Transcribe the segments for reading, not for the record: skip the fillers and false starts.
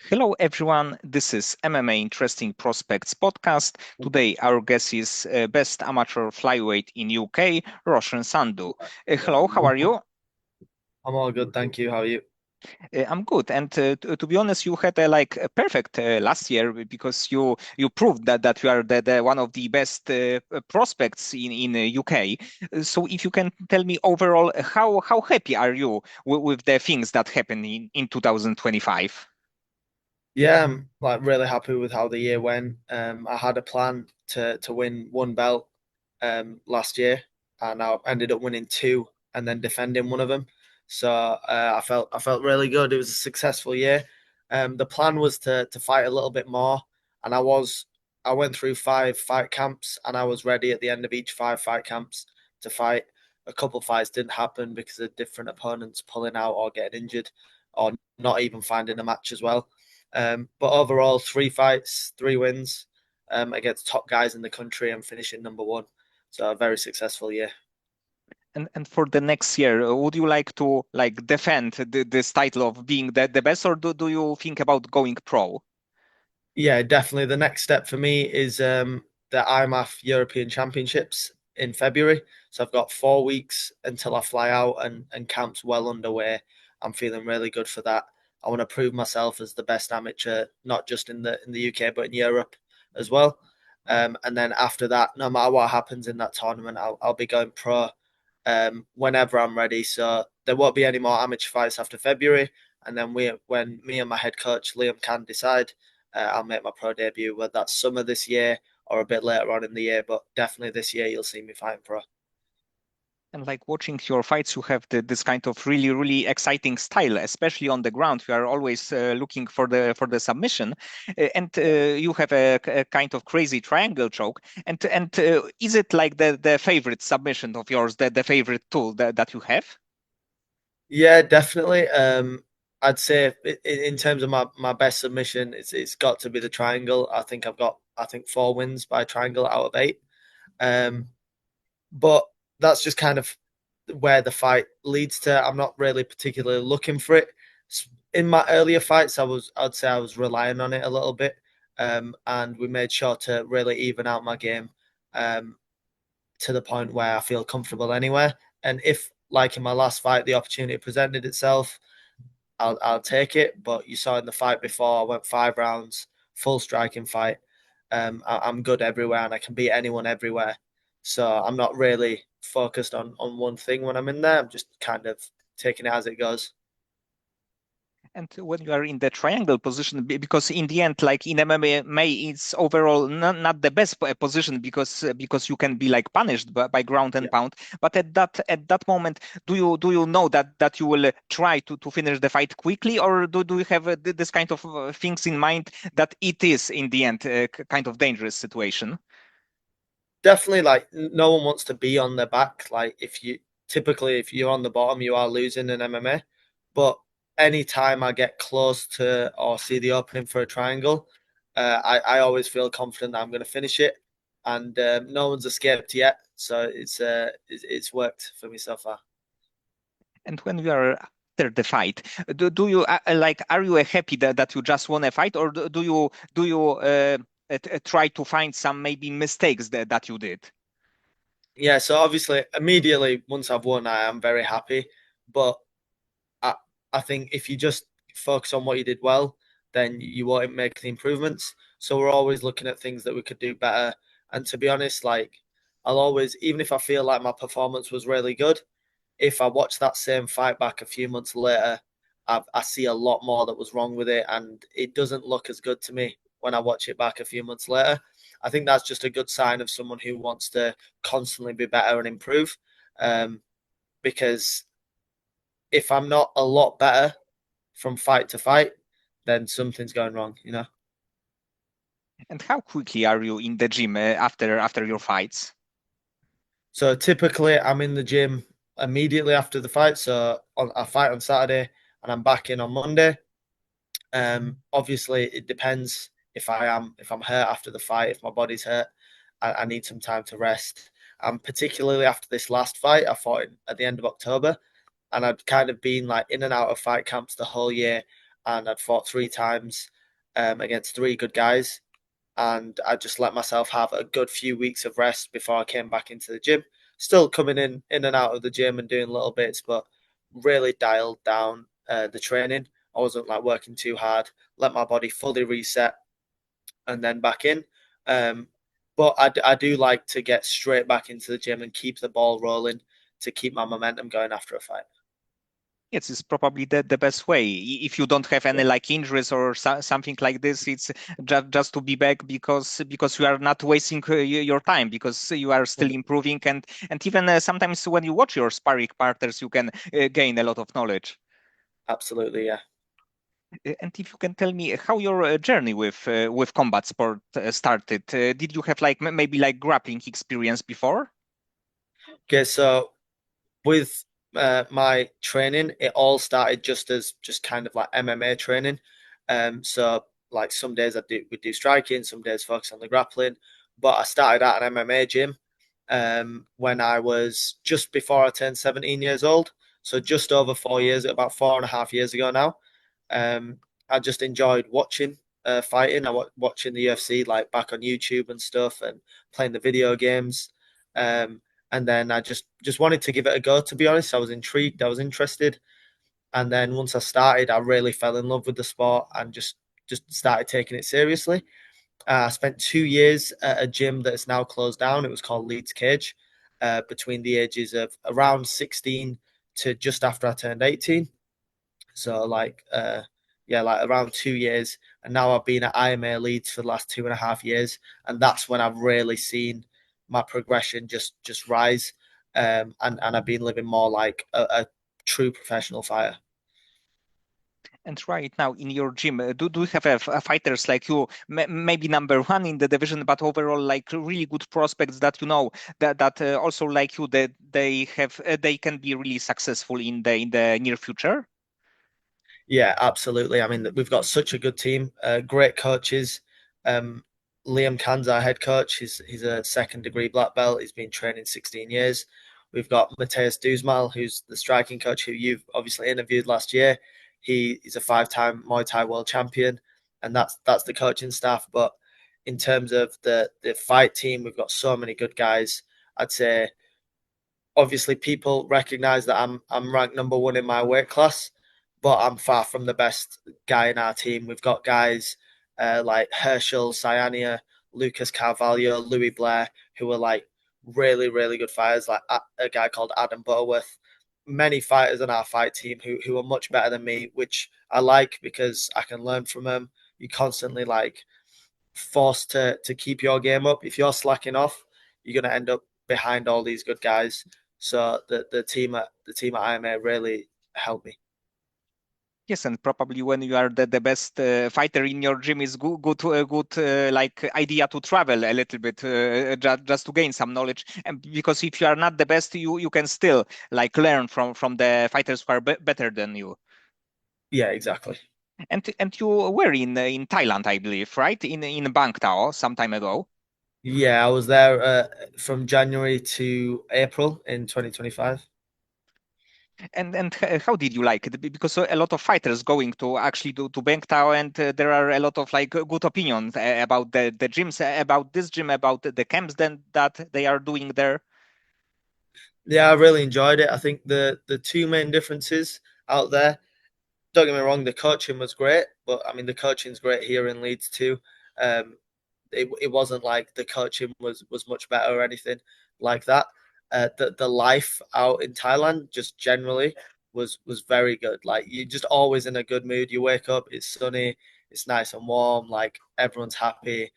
Hello, everyone. This is MMA Interesting Prospects podcast. Today, our guest is best amateur flyweight in UK, Raushan Sandhu. Hello, how are you? I'm all good, thank you. How are you? I'm good. And to be honest, you had a perfect last year because you proved that you are the one of the best prospects in UK. So, if you can tell me overall, how happy are you with the things that happened in 2025? Yeah, I'm like really happy with how the year went. I had a plan to win one belt last year, and I ended up winning two and then defending one of them. So I felt really good. It was a successful year. The plan was to fight a little bit more, and I went through five fight camps, and I was ready at the end of each five fight camps to fight. A couple fights didn't happen because of different opponents pulling out or getting injured, or not even finding a match as well. But overall, three fights, three wins against top guys in the country and finishing number one. So a very successful year. And for the next year, would you like to defend this title of being the best, or do you think about going pro? Yeah, definitely. The next step for me is the IMMAF European Championships in February. So I've got 4 weeks until I fly out, and camp's well underway. I'm feeling really good for that. I want to prove myself as the best amateur, not just in the UK but in Europe as well. And then after that, no matter what happens in that tournament, I'll be going pro whenever I'm ready. So there won't be any more amateur fights after February. And then when me and my head coach Liam can decide, I'll make my pro debut, whether that's summer this year or a bit later on in the year. But definitely this year, you'll see me fighting pro. And like watching your fights, you have this kind of really exciting style, especially on the ground. You are always looking for the submission, and you have a kind of crazy triangle choke. And is it like the favorite submission of yours, the favorite tool that you have? Yeah, definitely. I'd say in terms of my best submission, it's got to be the triangle. I think 4 wins by triangle out of 8. Um, but that's just kind of where the fight leads to. I'm not really particularly looking for it. In my earlier fights, I'd say I was relying on it a little bit, and we made sure to really even out my game um, to the point where I feel comfortable anywhere. And if, like in my last fight, the opportunity presented itself, I'll take it. But you saw in the fight before, I went 5 rounds, full striking fight. I'm good everywhere, and I can beat anyone everywhere. So I'm not really focused on one thing when I'm in there. I'm just kind of taking it as it goes. And when you are in the triangle position, because in the end, like in MMA, it's overall not the best position because you can be like punished by ground and Yeah. pound. But at that moment, do you know that you will try to finish the fight quickly, or do you have this kind of things in mind that it is in the end kind of dangerous situation? Definitely, like no one wants to be on their back. Like if you're on the bottom, you are losing in MMA. But anytime I get close to or see the opening for a triangle, I always feel confident that I'm going to finish it, and no one's escaped yet. So it's worked for me so far. And when we are after the fight, do you like are you happy that you just won a fight, or do you try to find some maybe mistakes that you did? Yeah, so obviously immediately once I've won, I am very happy. But I I think if you just focus on what you did well, then you won't make the improvements. So we're always looking at things that we could do better. And to be honest, like I'll always, even if I feel like my performance was really good, if I watch that same fight back a few months later, I see a lot more that was wrong with it, and it doesn't look as good to me when I watch it back a few months later. I think that's just a good sign of someone who wants to constantly be better and improve. Um, because if I'm not a lot better from fight to fight, then something's going wrong. And how quickly are you in the gym after your fights? So typically, I'm in the gym immediately after the fight. So I fight on Saturday, and I'm back in on Monday. Obviously, it depends if I'm hurt after the fight. If my body's hurt, I need some time to rest. And particularly after this last fight, I fought at the end of October, and I'd kind of been like in and out of fight camps the whole year. and I'd fought 3 times against 3 good guys. And I just let myself have a good few weeks of rest before I came back into the gym. Still coming in and out of the gym and doing little bits, but really dialed down the training. I wasn't like working too hard. Let my body fully reset and then back in. Um, but I do like to get straight back into the gym and keep the ball rolling to keep my momentum going after a fight. Yes, it's probably the best way. If you don't have any Yeah, like injuries or something like this, it's just to be back because you are not wasting your time because you are still improving and even sometimes when you watch your sparring partners, you can gain a lot of knowledge. absolutely. Yeah. And if you can tell me how your journey with combat sport started, did you have like maybe like grappling experience before? Okay, so with my training, it all started just as just kind of like MMA training. So like some days we do striking, some days focus on the grappling. But I started at an MMA gym when I was just before I turned 17 years old. So just over 4 years, about 4.5 years ago now. Um, I just enjoyed watching fighting. Watching the UFC like back on YouTube and stuff, and playing the video games. And then I just wanted to give it a go. To be honest, I was intrigued. I was interested, and then once I started, I really fell in love with the sport and just started taking it seriously. I spent 2 years at a gym that is now closed down. It was called Leeds Cage, between the ages of around 16 to just after I turned 18. So yeah, like around 2 years. And now I've been at IMA Leeds for the last 2.5 years, and that's when I've really seen my progression just rise. And I've been living more like a true professional fighter. And right now in your gym, do you have fighters like you, maybe number one in the division, but overall like really good prospects that you know that also like you that they have they can be really successful in the near future? Yeah, absolutely. I mean, we've got such a good team, great coaches. Um, Liam Can's our head coach. He's a second degree black belt. He's been training 16 years. We've got Mateus Duzmal, who's the striking coach who you've obviously interviewed last year. He's a 5 time Muay Thai world champion, and that's the coaching staff. But in terms of the fight team, we've got so many good guys. I'd say obviously people recognize that I'm ranked number one in my weight class, but I'm far from the best guy in our team. We've got guys like Herschel Cyania, Lucas Carvalho, Louis Blair, who are like really good fighters. Like a guy called Adam Butterworth. Many fighters on our fight team who are much better than me, which I like because I can learn from them. You constantly like forced to keep your game up. If you're slacking off, you're going to end up behind all these good guys. So the team at IMA really helped me. Yes, and probably when you are the best fighter in your gym is good like idea to travel a little bit just to gain some knowledge. And because if you are not the best, you can still like learn from the fighters who are better than you. Yeah, exactly. And you were in Thailand, I believe, right? In Bangtao some time ago. Yeah, I was there from January to April in 2025. And how did you like it? Because a lot of fighters going to actually to Bangtao, and there are a lot of like good opinions about the gyms, about this gym, about the camps then that they are doing there. Yeah, I really enjoyed it. I think the two main differences out there, don't get me wrong, the coaching was great, but I mean the coaching's great here in Leeds too. Um, it wasn't like the coaching was much better or anything like that. The life out in Thailand just generally was very good. Like you're just always in a good mood. You wake up, it's sunny, it's nice and warm. Like everyone's happy.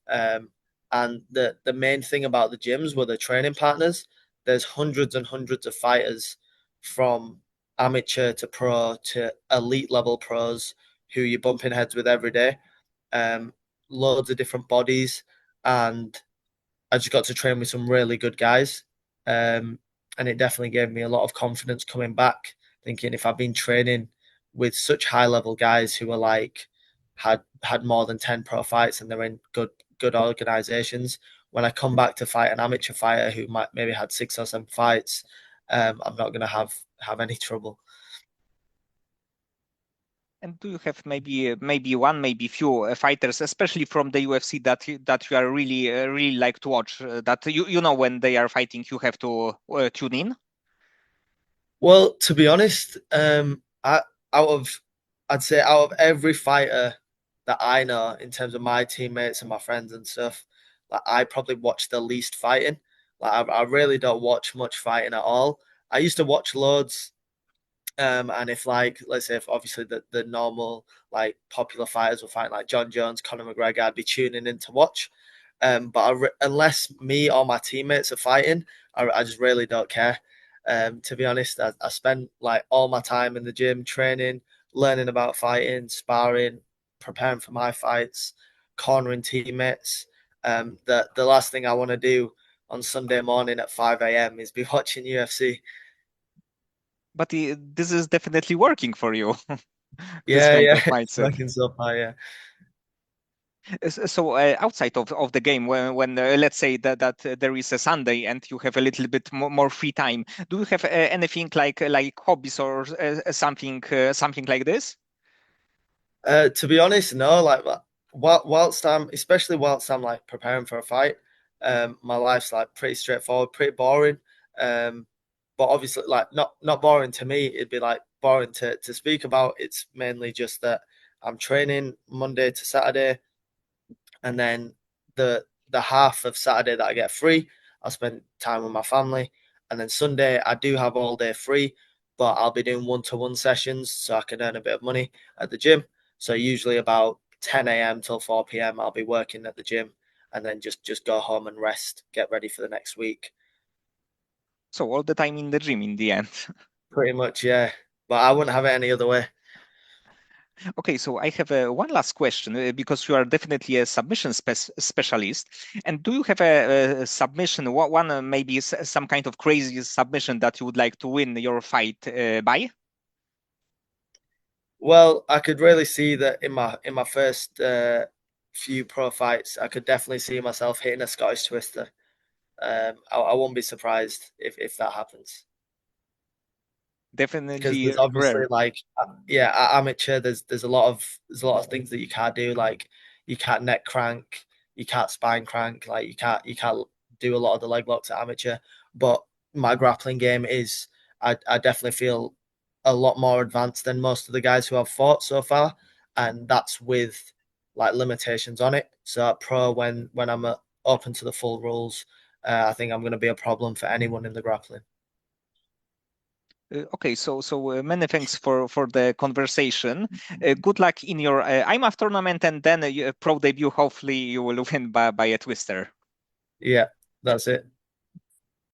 Um, and the main thing about the gyms were the training partners. There's hundreds and hundreds of fighters from amateur to pro to elite level pros who you're bumping heads with every day. Um, Loads of different bodies, and I just got to train with some really good guys. And it definitely gave me a lot of confidence coming back, thinking if I've been training with such high level guys who are like had more than 10 pro fights and they're in good organizations, when I come back to fight an amateur fighter who might maybe had 6 or 7 fights, I'm not gonna have any trouble. And do you have maybe one, maybe few fighters, especially from the UFC, that you are really like to watch? That you know when they are fighting, you have to tune in. Well, to be honest, out of I'd say out of every fighter that I know in terms of my teammates and my friends and stuff, like I probably watch the least fighting. Like I really don't watch much fighting at all. I used to watch loads. And if like let's say if obviously the normal like popular fighters were fighting like John Jones, Conor McGregor, I'd be tuning in to watch. Unless me or my teammates are fighting, I just really don't care. To be honest, I spend like all my time in the gym training, learning about fighting, sparring, preparing for my fights, cornering teammates. The last thing I want to do on Sunday morning at 5 a.m. is be watching UFC. But this is definitely working for you, this Yeah, kind yeah, of it's mindset. working so far. Yeah. So outside of the game, when let's say that there is a Sunday and you have a little bit more free time, do you have anything like hobbies or something like this? To be honest, no. Like whilst I'm, especially whilst I'm like preparing for a fight, my life's like pretty straightforward, pretty boring. Um, but obviously, like not boring to me. It'd be like boring to speak about. It's mainly just that I'm training Monday to Saturday, and then the half of Saturday that I get free, I'll spend time with my family, and then Sunday I do have all day free, but I'll be doing one-to-one sessions so I can earn a bit of money at the gym. So usually about 10 a.m. till 4 p.m. I'll be working at the gym, and then just go home and rest, get ready for the next week. So all the time in the gym in the end. Pretty much, yeah. But I wouldn't have it any other way. Okay, so I have one last question because you are definitely a submission specialist. And do you have a submission, one maybe some kind of crazy submission that you would like to win your fight by? Well, I could really see that in my first few pro fights, I could definitely see myself hitting a Scottish twister. I won't be surprised if that happens because there's Definitely obviously rare. like yeah, amateur. There's a lot of things that you can't do. Like you can't neck crank, you can't spine crank. Like you can't do a lot of the leg locks at amateur. But my grappling game is I definitely feel a lot more advanced than most of the guys who I've fought so far, and that's with like limitations on it. So at pro when I'm open to the full rules, I think I'm going to be a problem for anyone in the grappling. Okay, so many thanks for the conversation. Good luck in your IMMAF tournament and then pro debut. Hopefully, you will win by a twister. Yeah, that's it.